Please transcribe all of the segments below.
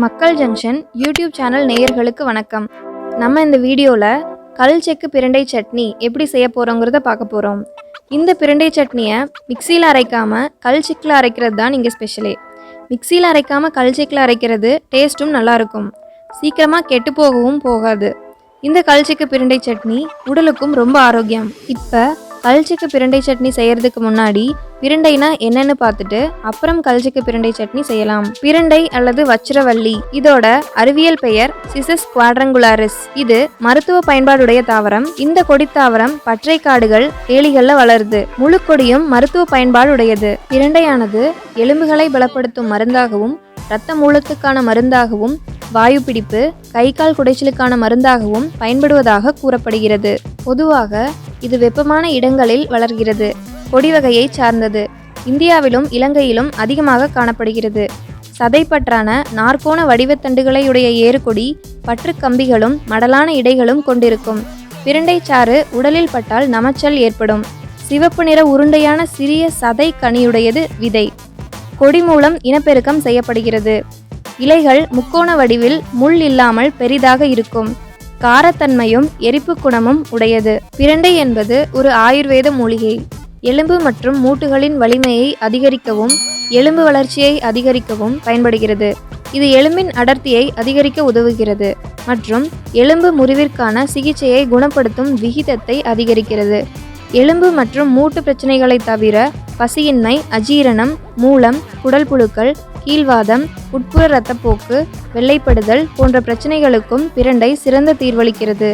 மக்கள் junction YouTube channel நேயர்களுக்கு வணக்கம். நம்ம இந்த வீடியோவில் கல் செக்கு பிரண்டை சட்னி எப்படி செய்ய போகிறோங்கிறத பார்க்க போகிறோம். இந்த பிரண்டை சட்னியை மிக்சியில் அரைக்காமல் கல் செக்கில் அரைக்கிறது தான் இங்கே ஸ்பெஷலே. மிக்சியில் அரைக்காமல் கல் செக்கில் அரைக்கிறது டேஸ்ட்டும் நல்லாயிருக்கும், சீக்கிரமாக கெட்டு போகவும் போகாது. இந்த கல் செக்கு பிரண்டை சட்னி உடலுக்கும் ரொம்ப ஆரோக்கியம். இப்போ கல் செக்கு பிரண்டை சட்னி செய்யறதுக்கு முன்னாடி பிரண்டைனா என்னன்னு பார்த்துட்டு அப்புறம் கல் செக்கு பிரண்டை சட்னி செய்யலாம். பிரண்டை அல்லது வச்சிரவள்ளி, இதோட அறிவியல் பெயர் சிசஸ் குவாட்ரங்குலாரிஸ். இது மருத்துவ பயன்பாடுடைய தாவரம். இந்த கொடி தாவரம் பற்றை காடுகள் ஏலிகள்ல வளருது. முழு கொடியும் மருத்துவ பயன்பாடு உடையது. பிரண்டையானது எலும்புகளை பலப்படுத்தும் மருந்தாகவும், இரத்த மூலத்துக்கான மருந்தாகவும், வாயு பிடிப்பு, கை கால் குடைச்சலுக்கான மருந்தாகவும் பயன்படுவதாக கூறப்படுகிறது. பொதுவாக இது வெப்பமான இடங்களில் வளர்கிறது. கொடி வகையை சார்ந்தது. இந்தியாவிலும் இலங்கையிலும் அதிகமாக காணப்படுகிறது. சதைப்பற்றான நாற்கோண வடிவத்தண்டுகளையுடைய ஏறுகொடி பற்று கம்பிகளும் மடலான இடைகளும் கொண்டிருக்கும். பிரண்டை சாறு உடலில் பட்டால் நமச்சல் ஏற்படும். சிவப்பு நிற உருண்டையான சிறிய சதை கனியுடையது விதை. கொடி மூலம் இனப்பெருக்கம் செய்யப்படுகிறது. இலைகள் முக்கோண வடிவில் முள் இல்லாமல் பெரிதாக இருக்கும். காரத்தன்மையும் எரிப்பு குணமும் உடையது. பிரண்டை என்பது ஒரு ஆயுர்வேத மூலிகை. எலும்பு மற்றும் மூட்டுகளின் வலிமையை அதிகரிக்கவும், எலும்பு வளர்ச்சியை அதிகரிக்கவும் பயன்படுகிறது. இது எலும்பின் அடர்த்தியை அதிகரிக்க உதவுகிறது மற்றும் எலும்பு முறிவிற்கான சிகிச்சையை குணப்படுத்தும் விகிதத்தை அதிகரிக்கிறது. எலும்பு மற்றும் மூட்டு பிரச்சனைகளை தவிர பசியின்மை, அஜீரணம், மூலம், குடல் புழுக்கள், கீழ்வாதம், உட்புற இரத்தப்போக்கு, வெள்ளைப்படுதல் போன்ற பிரச்சனைகளுக்கும் பிரண்டை சிறந்த தீர்வளிக்கிறது.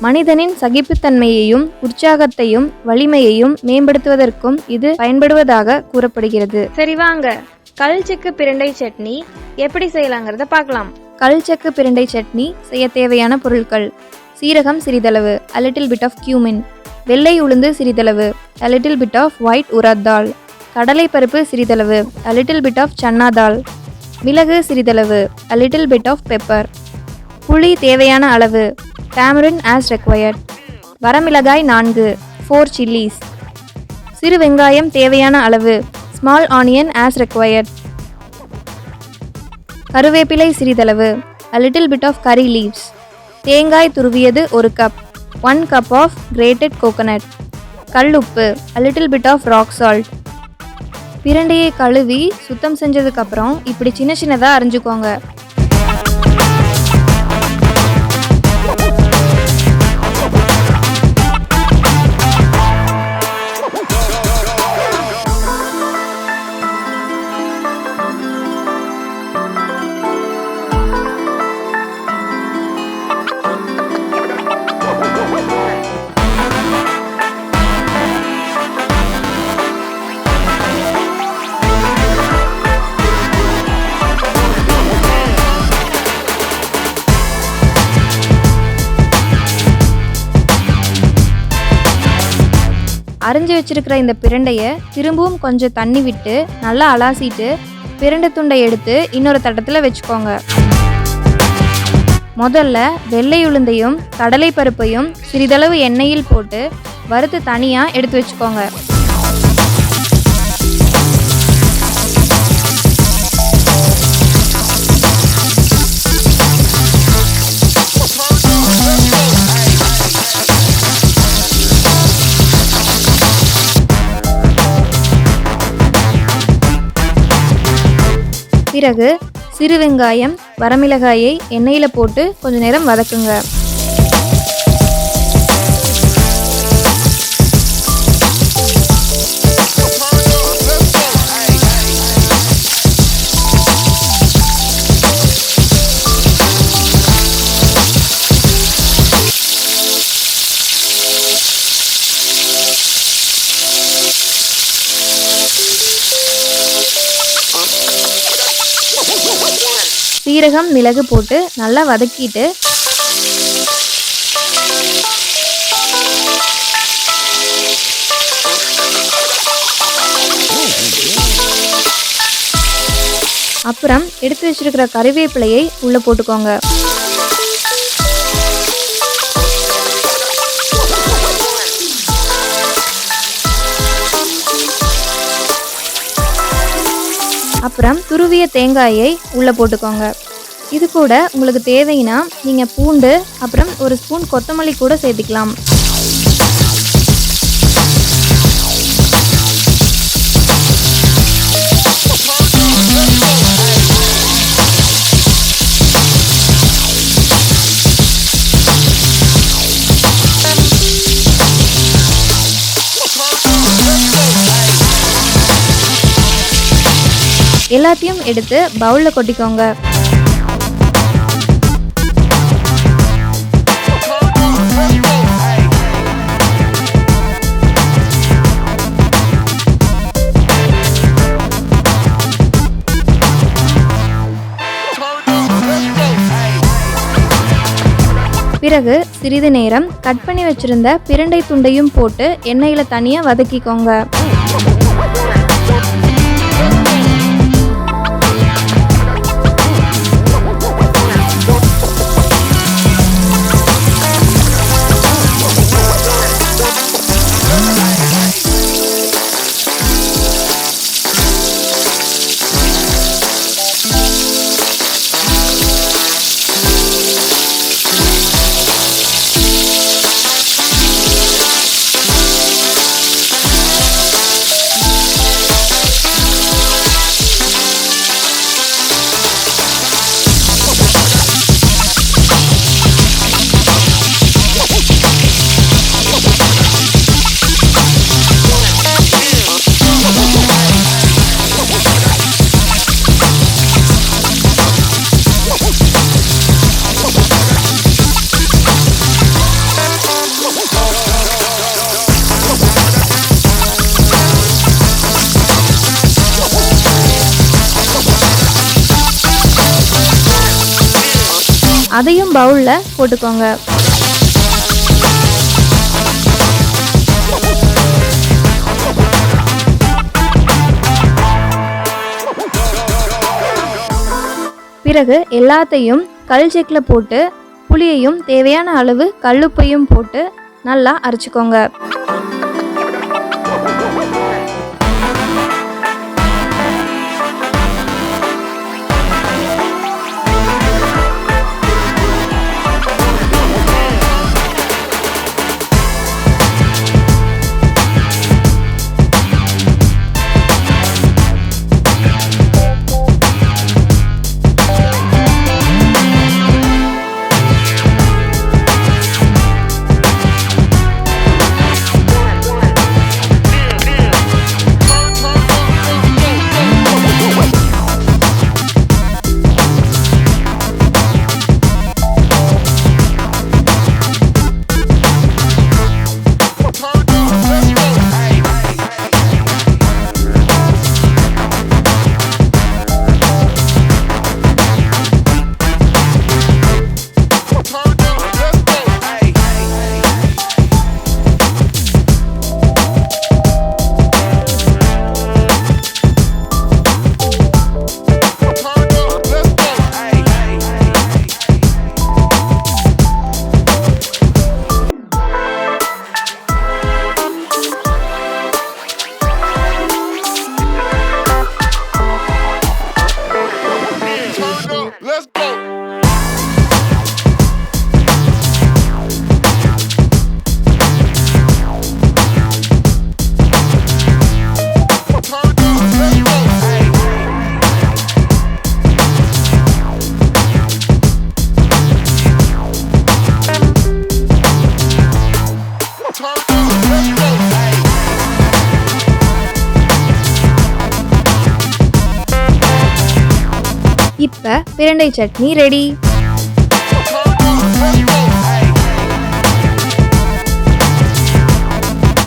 மனிதனின் சகிப்புத்தன்மையையும் உற்சாகத்தையும் வலிமையையும் மேம்படுத்துவதற்கும் இது பயன்படுவதாக கூறப்படுகிறது. சரி வாங்க, கல் செக்கு பிரண்டை சட்னி எப்படி செய்யலாங்கிறத பார்க்கலாம். கல் செக்கு பிரண்டை சட்னி செய்ய தேவையான பொருட்கள்: சீரகம் சிறிதளவு, a little bit of cumin, வெள்ளை உளுந்து சிறிதளவு, a little bit of white urad dal, கடலை பருப்பு சிறிதளவு, a little bit of chana dal, மிளகு சிறிதளவு, a little bit of pepper, புளி தேவையான அளவு, tamarind as required, வரமிளகாய் 4, 4 chilies, சிறு வெங்காயம் தேவையான அளவு, small onion as required, கருவேப்பிலை சிறிதளவு, a little bit of curry leaves, தேங்காய் துருவியது 1 cup, 1 cup of grated coconut, கல்லுப்பு, a little bit of rock salt. பிரண்டையை கழுவி சுத்தம் செஞ்சதுக்கப்புறம் இப்படி சின்ன சின்னதாக அரிஞ்சுக்கோங்க. அரிஞ்சு வச்சிருக்கிற இந்த பிரண்டையை திரும்பவும் கொஞ்சம் தண்ணி விட்டு நல்லா அலாசிட்டு பிரண்டை துண்டை எடுத்து இன்னொரு தட்டத்தில் வச்சுக்கோங்க. முதல்ல வெள்ளை உளுந்தையும் கடலை பருப்பையும் சிறிதளவு எண்ணெயில் போட்டு வறுத்து தனியாக எடுத்து வச்சுக்கோங்க. பிறகு சிறு வெங்காயம், வரமிளகாயை எண்ணெயில் போட்டு கொஞ்ச நேரம் வதக்குங்க. சீரகம், மிளகு போட்டு நல்லா வதக்கிட்டு அப்புறம் எடுத்து வச்சிருக்கிற கறிவேப்பிலையை உள்ள போட்டுக்கோங்க. அப்புறம் துருவிய தேங்காயை உள்ளே போட்டுக்கோங்க. இது கூட உங்களுக்கு தேவைன்னா நீங்கள் பூண்டு அப்புறம் ஒரு ஸ்பூன் கொத்தமல்லி கூட சேர்த்துக்கலாம். எல்லாத்தையும் எடுத்து பவுலில் கொட்டிக்கோங்க. பிறகு சிறிது நேரம் கட் பண்ணி வச்சிருந்த பிரண்டை துண்டையும் போட்டு எண்ணெயில் தனியாக வதக்கிக்கோங்க. அதையும் பவுலில் போட்டுக்கோங்க. பிறகு எல்லாத்தையும் கல் செக்கில் போட்டு புளியையும் தேவையான அளவு கல்லுப்பையும் போட்டு நல்லா அரைச்சிக்கோங்க. இப்போ பிரண்டை சட்னி ரெடி.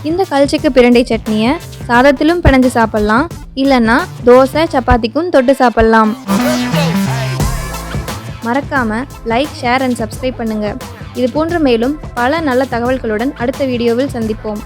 இந்த கல்ச்செக்கு பிரண்டை சட்னியை சாதத்திலும் பிணைஞ்சு சாப்பிடலாம், இல்லைன்னா தோசை சப்பாத்திக்கும் தொட்டு சாப்பிடலாம். மறக்காம லைக், ஷேர் அண்ட் சப்ஸ்கிரைப் பண்ணுங்க. இது போன்ற மேலும் பல நல்ல தகவல்களுடன் அடுத்த வீடியோவில் சந்திப்போம்.